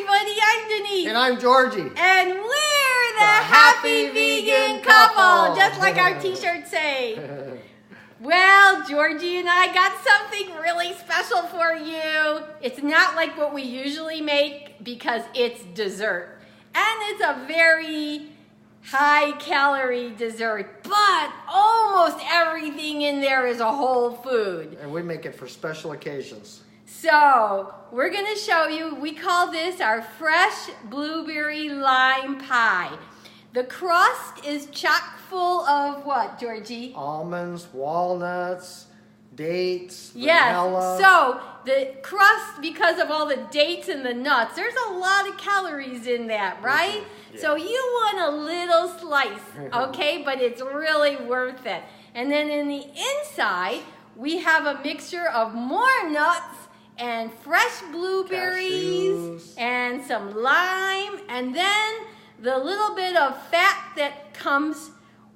everybody, I'm Denise. And I'm Georgie. And we're the Happy Vegan Couple, just like our t-shirts say. Well, Georgie and I got something really special for you. It's not like what we usually make because it's dessert. And it's a very high-calorie dessert, but almost everything in there is a whole food. And we make it for special occasions. So, we're going to show you, we call this our fresh blueberry lime pie. The crust is chock full of what, Georgie? Almonds, walnuts, dates, yes. vanilla. So, the crust, because of all the dates and the nuts, there's a lot of calories in that, right? Yeah. So, you want a little slice, okay? But it's really worth it. And then in the inside, we have a mixture of more nuts and fresh blueberries, cashews, and some lime, and then the little bit of fat that comes.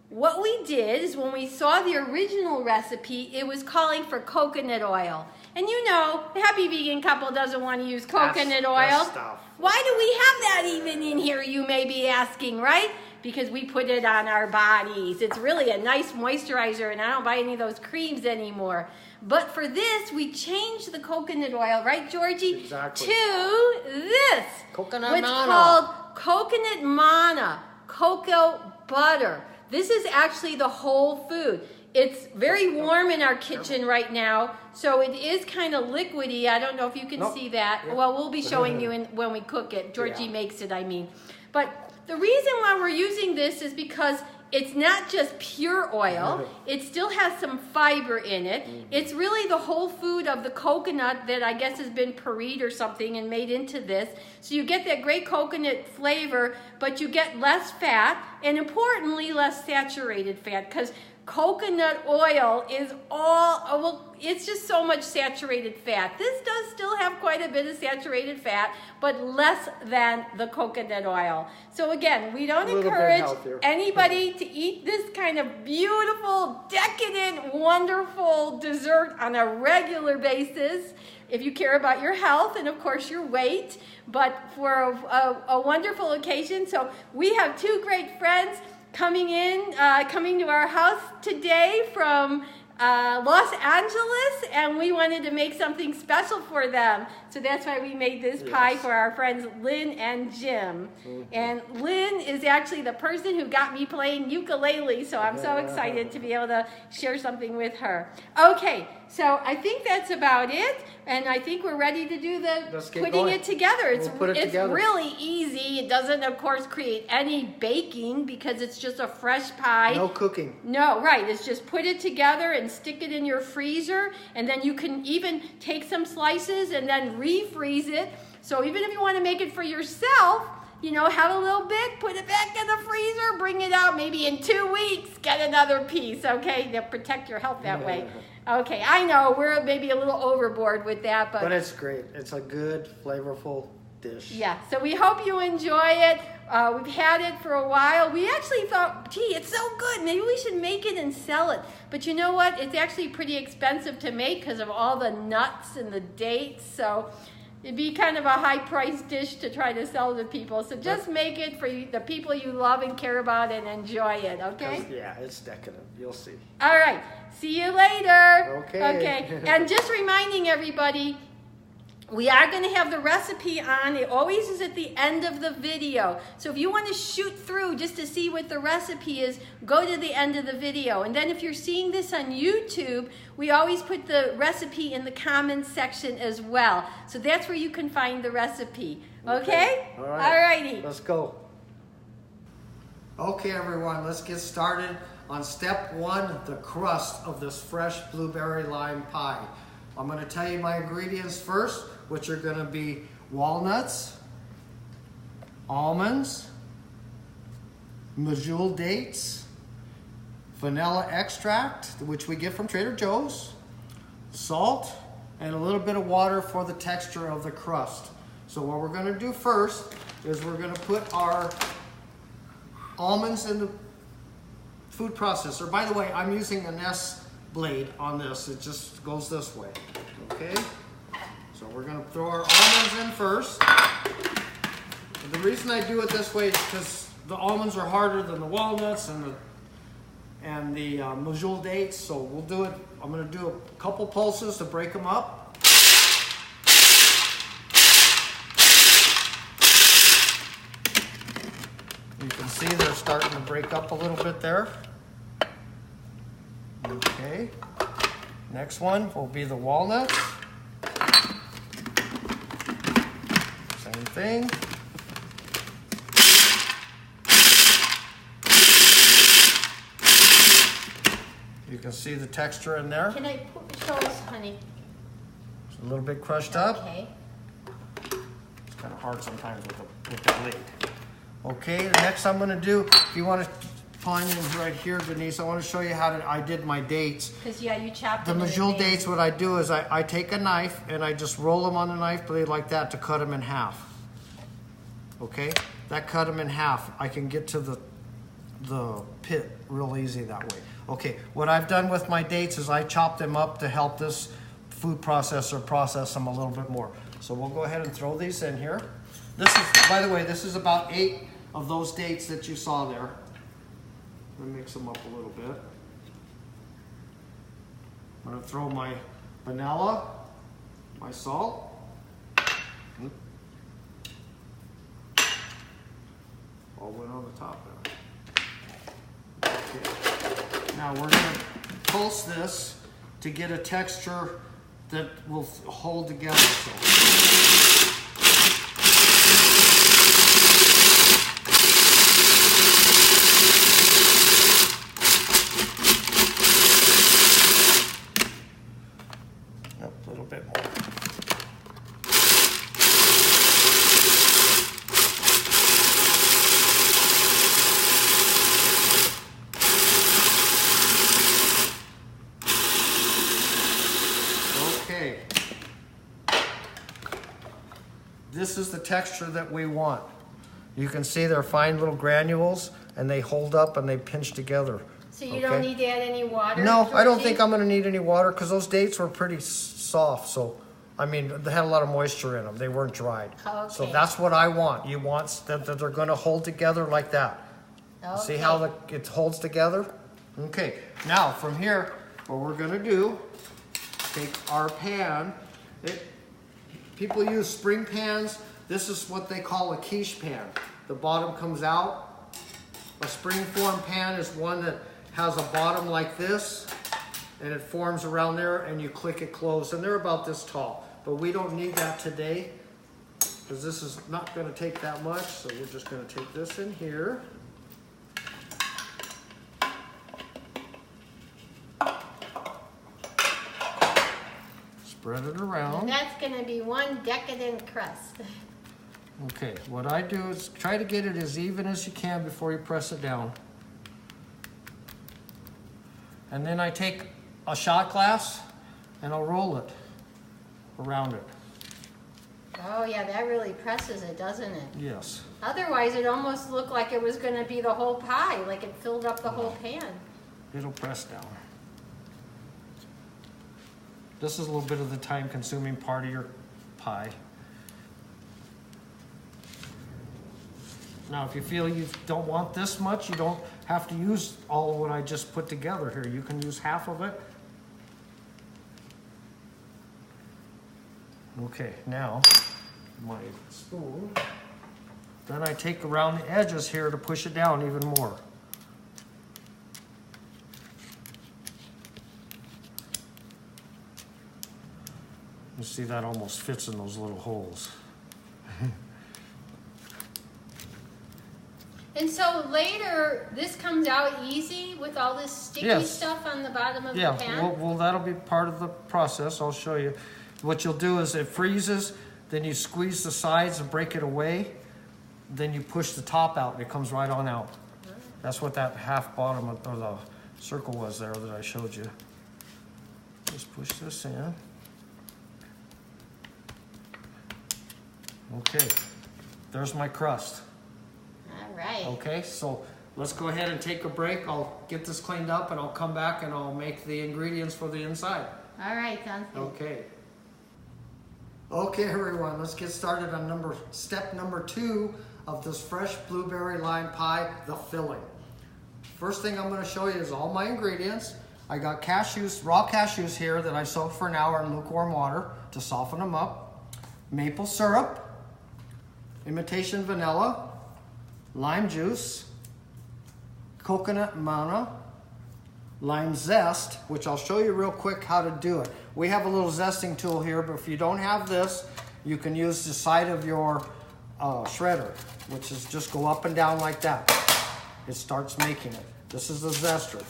What we did is when we saw the original recipe, it was calling for coconut oil. And you know, the Happy Vegan Couple doesn't want to use coconut oil. Stuff. Why do we have that even in here, you may be asking, right? Because we put it on our bodies. It's really a nice moisturizer, and I don't buy any of those creams anymore. But for this, we changed the coconut oil, right, Georgie? Exactly. To this. Coconut what's manna. called coconut manna, cocoa butter. This is actually the whole food. It's very warm in our kitchen right now, so it is kind of liquidy. I don't know if you can see that. Yeah. Well, we'll be showing you when we cook it. Georgie Yeah. makes it, I mean. But the reason why we're using this is because it's not just pure oil. It still has some fiber in it. It's really the whole food of the coconut that I guess has been pureed or something and made into this. So you get that great coconut flavor, but you get less fat, and importantly, less saturated fat, because coconut oil is it's just so much saturated fat. This does still have quite a bit of saturated fat, but less than the coconut oil. So again, we don't encourage anybody to eat this kind of beautiful, decadent, wonderful dessert on a regular basis if you care about your health and of course your weight, but for a wonderful occasion. So we have two great friends coming to our house today from Los Angeles, and we wanted to make something special for them. So that's why we made this pie for our friends Lynn and Jim. And Lynn is actually the person who got me playing ukulele, so I'm so excited to be able to share something with her. Okay, so I think that's about it, and I think we're ready to do the putting it together. It's really easy. It doesn't, of course, create any baking because it's just a fresh pie. No cooking. No, right. It's just put it together and stick it in your freezer, and then you can even take some slices and then refreeze it. So even if you want to make it for yourself, you know, have a little bit, put it back in the freezer, bring it out maybe in 2 weeks, get another piece, okay? To protect your health that way. Okay, I know we're maybe a little overboard with that, but it's great. It's a good, flavorful dish. Yeah, so we hope you enjoy it. We've had it for a while. We actually thought, gee, it's so good. Maybe we should make it and sell it. But you know what? It's actually pretty expensive to make because of all the nuts and the dates. So it'd be kind of a high-priced dish to try to sell to people. So just make it for the people you love and care about and enjoy it, okay? Yeah, it's decadent. You'll see. All right. See you later. Okay. And just reminding everybody, we are going to have the recipe on. It always is at the end of the video. So if you want to shoot through just to see what the recipe is, go to the end of the video. And then if you're seeing this on YouTube, we always put the recipe in the comments section as well. So that's where you can find the recipe. Okay? All right. All righty. Let's go. Okay, everyone, let's get started on step one, the crust of this fresh blueberry lime pie. I'm going to tell you my ingredients first, which are going to be walnuts, almonds, medjool dates, vanilla extract, which we get from Trader Joe's, salt, and a little bit of water for the texture of the crust. So what we're going to do first is we're going to put our almonds in the food processor. By the way, I'm using an S blade on this. It just goes this way. Okay? So we're going to throw our almonds in first. reason I do it this way is because the almonds are harder than the walnuts and the medjool dates. So we'll do it. I'm going to do a couple pulses to break them up. You can see they're starting to break up a little bit there. Okay. Next one will be the walnuts. Same thing. You can see the texture in there. Can I show us, honey? It's a little bit crushed up. Okay. It's kind of hard sometimes with the blade. Okay, the next I'm going to do, if you want to find them right here, Denise, I want to show you how I did my dates. Because, yeah, you chopped the them. The medjool dates, what I do is I take a knife and I just roll them on the knife blade like that to cut them in half. Okay, that cut them in half. I can get to the pit real easy that way. Okay, what I've done with my dates is I chop them up to help this food processor process them a little bit more. So we'll go ahead and throw these in here. This is, by the way, this is about 8 of those dates that you saw there. Let me mix them up a little bit. I'm going to throw my vanilla, my salt. All went on the top there. Okay. Now we're going to pulse this to get a texture that will hold together. A little bit more. Okay. This is the texture that we want. You can see they're fine little granules and they hold up and they pinch together. So you don't need to add any water? No, Georgie? I don't think I'm going to need any water because those dates were pretty soft. So, I mean, they had a lot of moisture in them. They weren't dried. Okay. So that's what I want. You want that they're going to hold together like that. Okay. See how it holds together? Okay. Now, from here, what we're going to do, take our pan. People use spring pans. This is what they call a quiche pan. The bottom comes out. A springform pan is one that has a bottom like this, and it forms around there, and you click it closed, and they're about this tall. But we don't need that today, because this is not going to take that much, so we're just going to take this in here. Spread it around. And that's going to be one decadent crust. Okay, what I do is try to get it as even as you can before you press it down. And then I take a shot glass and I'll roll it around it. Oh yeah, that really presses it, doesn't it? Yes. Otherwise it almost looked like it was going to be the whole pie, like it filled up the whole pan. It'll press down. This is a little bit of the time-consuming part of your pie. Now, if you feel you don't want this much, you don't have to use all of what I just put together here. You can use half of it. Okay, now, my spoon. Then I take around the edges here to push it down even more. You see that almost fits in those little holes. And so later, this comes out easy with all this sticky stuff on the bottom of the pan? Yeah, well, that'll be part of the process. I'll show you. What you'll do is it freezes, then you squeeze the sides and break it away, then you push the top out and it comes right on out. That's what that half bottom or the circle was there that I showed you. Just push this in. Okay, there's my crust. All right. Okay, so let's go ahead and take a break. I'll get this cleaned up and I'll come back and I'll make the ingredients for the inside. All right, sounds good. Okay. Okay, everyone, let's get started on step number 2 of this fresh blueberry lime pie, the filling. First thing I'm going to show you is all my ingredients. I got cashews, raw cashews here that I soaked for an hour in lukewarm water to soften them up. Maple syrup, imitation vanilla, lime juice, coconut manna, lime zest, which I'll show you real quick how to do it. We have a little zesting tool here, but if you don't have this, you can use the side of your shredder, which is just go up and down like that. It starts making it. This is the zester.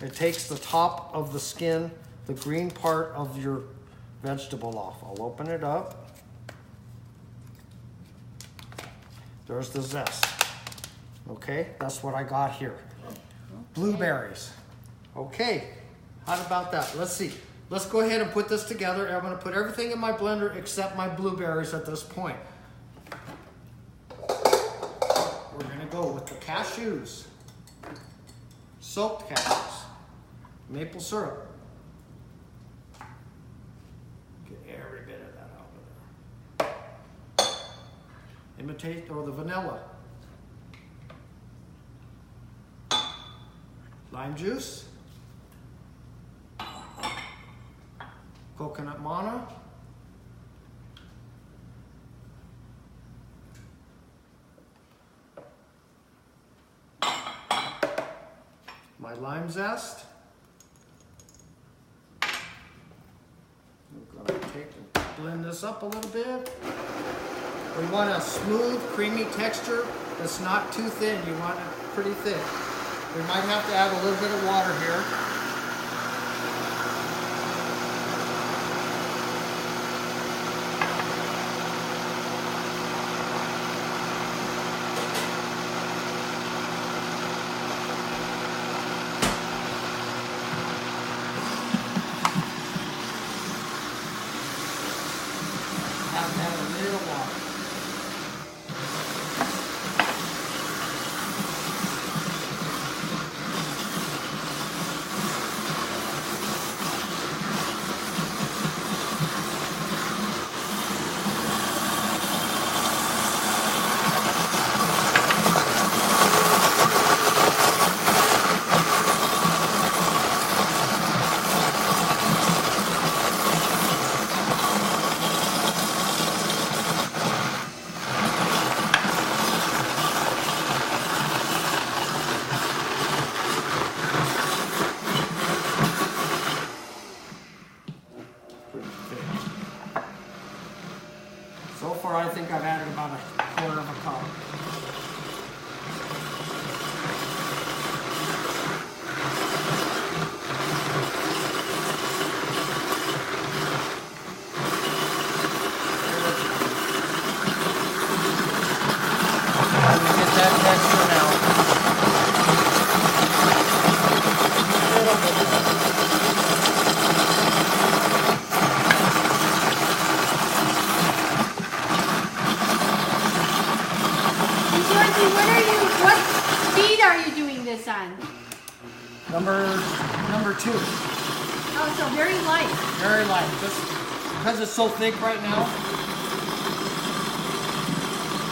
It takes the top of the skin, the green part of your vegetable off. I'll open it up. There's the zest. Okay, that's what I got here. Blueberries. Okay, how about that? Let's see. Let's go ahead and put this together. I'm going to put everything in my blender except my blueberries at this point. We're going to go with the cashews, soaked cashews, maple syrup. Get every bit of that out of there. Imitate the vanilla. Lime juice, coconut manna, my lime zest. I'm going to take and blend this up a little bit. We want a smooth, creamy texture that's not too thin. You want it pretty thick. We might have to add a little bit of water here. Have to add a little water. So far, I think I've added about a quarter of a cup. Get that texture now. What speed are you doing this on? Number 2. Oh, so very light. Very light. Just because it's so thick right now,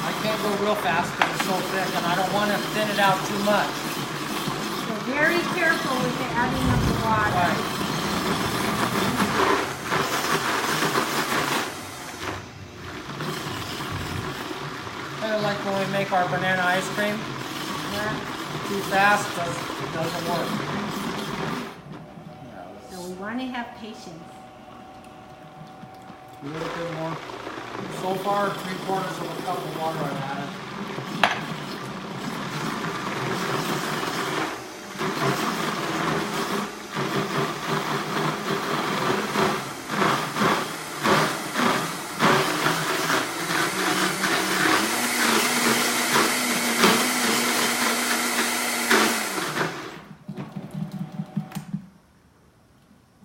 I can't go real fast because it's so thick, and I don't want to thin it out too much. So very careful with the adding of the water. Right. Kind of like when we make our banana ice cream. Too fast, it doesn't work. So we want to have patience. A little bit more. So far, 3/4 of a cup of water I've added.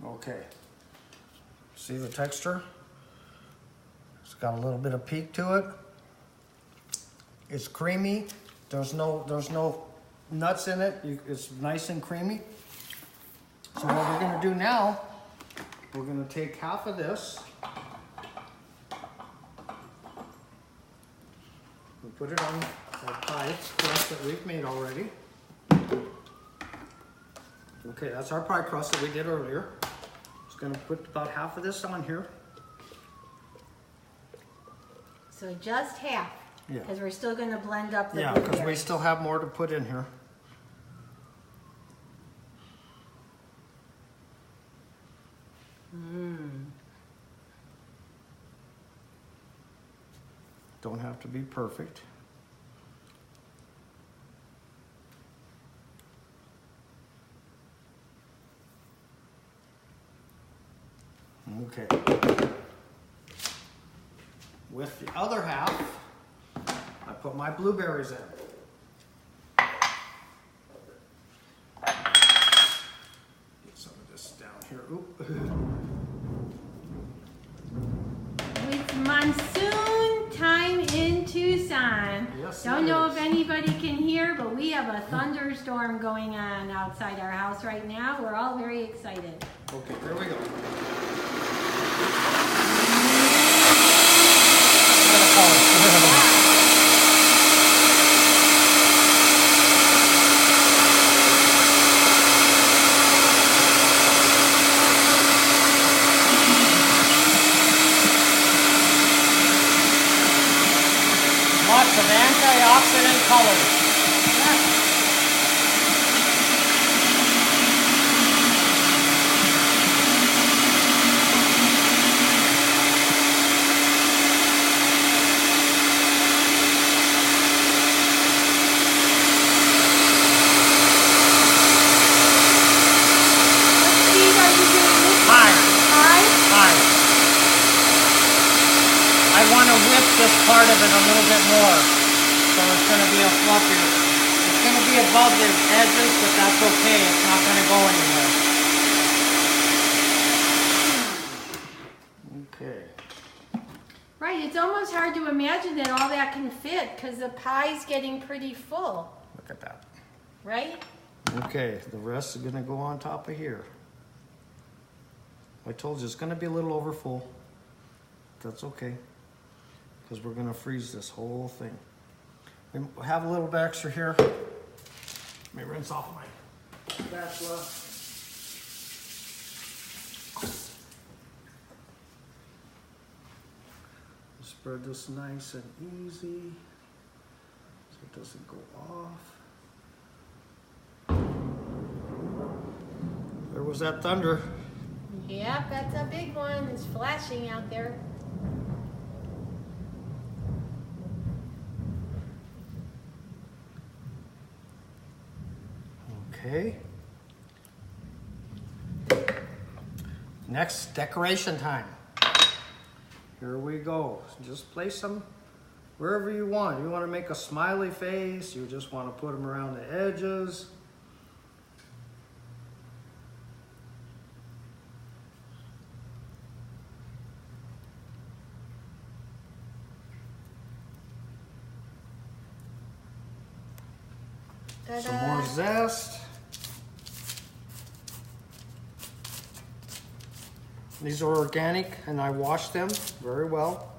Okay, see the texture? It's got a little bit of peak to it. It's creamy. There's no nuts in it. It's nice and creamy. So what we're gonna do now we're going to take half of this. We'll put it on our pie crust that we've made already. Okay, that's our pie crust that we did earlier. Just going to put about half of this on here. So just half. Yeah. Because we're still going to blend up the Yeah, blueberries. because we still have more to put in here. Don't have to be perfect. Okay. With the other half, I put my blueberries in. Get some of this down here. Oop. It's monsoon time in Tucson. Yes, Don't it know is. if anybody can hear, but we have a thunderstorm going on outside our house right now. We're all very excited. Okay, there we go. Lots of antioxidant colors. I want to whip this part of it a little bit more, so it's going to be a fluffier. It's going to be above the edges, but that's okay. It's not going to go anywhere. Okay. Right, it's almost hard to imagine that all that can fit because the pie's getting pretty full. Look at that. Right? Okay, the rest is going to go on top of here. I told you it's going to be a little over full. That's okay, because we're going to freeze this whole thing. We have a little bit extra here. Let me rinse off my spatula. Spread this nice and easy so it doesn't go off. There was that thunder. Yep, that's a big one. It's flashing out there. Okay. Next, decoration time. Here we go. Just place them wherever you want. You want to make a smiley face. You just want to put them around the edges. Ta-da. Some more zest. These are organic and I washed them very well.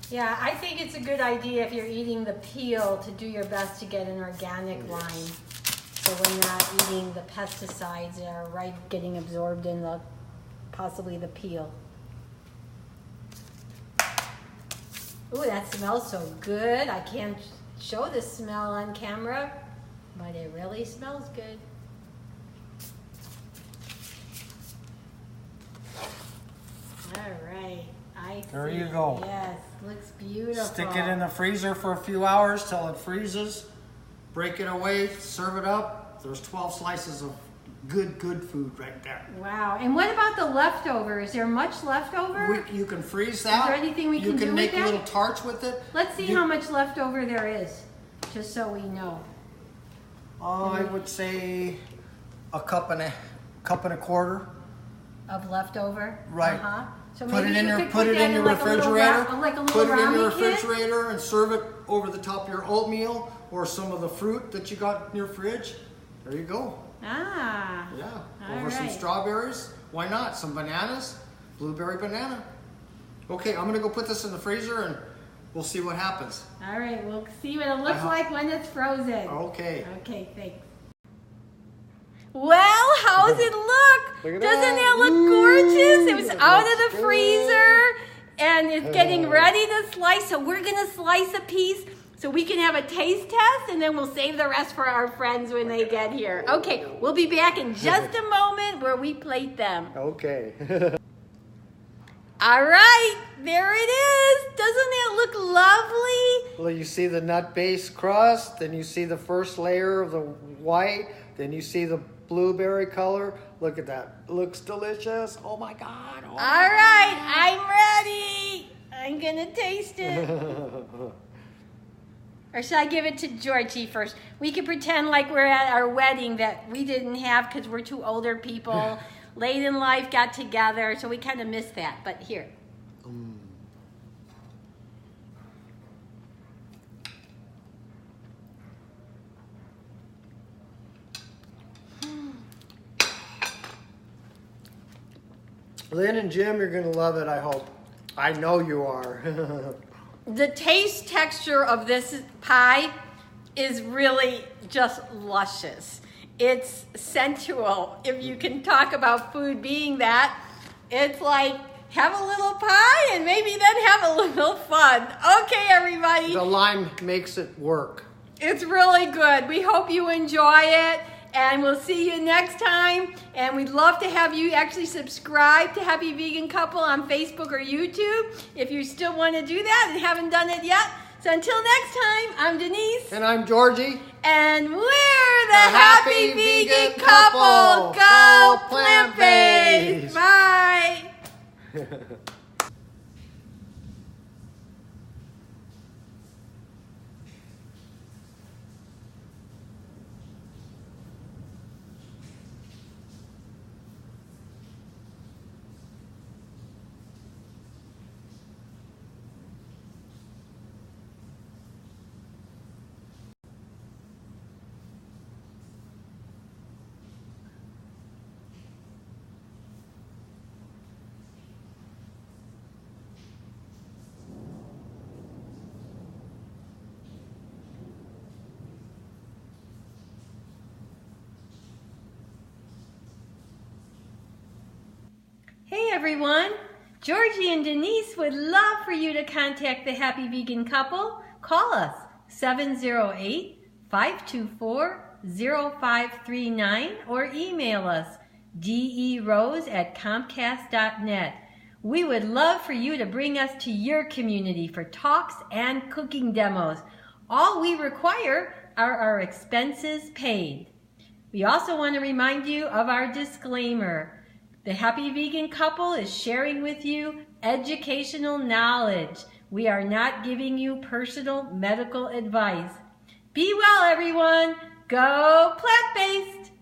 Yeah, I think it's a good idea if you're eating the peel to do your best to get an organic line. So we're not eating the pesticides that are getting absorbed in possibly the peel. Ooh, that smells so good. I can't show the smell on camera, but it really smells good. All right, There you go. Yes, looks beautiful. Stick it in the freezer for a few hours till it freezes. Break it away, serve it up. There's 12 slices of good food right there. Wow, and what about the leftover? Is there much leftover? You can freeze that. Is there anything we can do with that? You can make little tarts with it. Let's see how much leftover there is, just so we know. I would say a cup and a quarter. Of leftover? Right. Uh-huh. So Put maybe it in you your could put that in refrigerator. like a little Put it in your ramen kit? refrigerator and serve it over the top of your oatmeal or some of the fruit that you got in your fridge. There you go. Ah. Yeah. All Over some right. strawberries why not? Some bananas, blueberry banana. Okay, I'm gonna go put this in the freezer and we'll see what happens. All right, we'll see what it looks like when it's frozen. Okay. Okay, thanks. Well, how's it look? Look at Doesn't that. it look gorgeous? It was It out looks of the good. freezer and it's getting ready to slice. So we're gonna slice a piece so we can have a taste test and then we'll save the rest for our friends when they get here. Okay, we'll be back in just a moment where we plate them. Okay. All right, there it is. Doesn't it look lovely? Well, you see the nut-based crust, then you see the first layer of the white, then you see the blueberry color. Look at that. It looks delicious. Oh my God. Oh All right, I'm ready. I'm gonna taste it. Or should I give it to Georgie first? We can pretend like we're at our wedding that we didn't have because we're two older people. Late in life got together, so we kind of missed that. But here. Lynn and Jim, you're going to love it, I hope. I know you are. The taste texture of this pie is really just luscious. It's sensual, if you can talk about food being that. It's like, have a little pie and maybe then have a little fun. Okay, everybody. The lime makes it work. It's really good. We hope you enjoy it. And we'll see you next time. And we'd love to have you actually subscribe to Happy Vegan Couple on Facebook or YouTube if you still want to do that and haven't done it yet. So until next time, I'm Denise. And I'm Georgie. And we're the Happy Vegan Couple. Go plant-based. Bye. Hey everyone, Georgie and Denise would love for you to contact the Happy Vegan Couple. Call us 708-524-0539 or email us derose@comcast.net. We would love for you to bring us to your community for talks and cooking demos. All we require are our expenses paid. We also want to remind you of our disclaimer. The Happy Vegan Couple is sharing with you educational knowledge. We are not giving you personal medical advice. Be well, everyone. Go plant-based.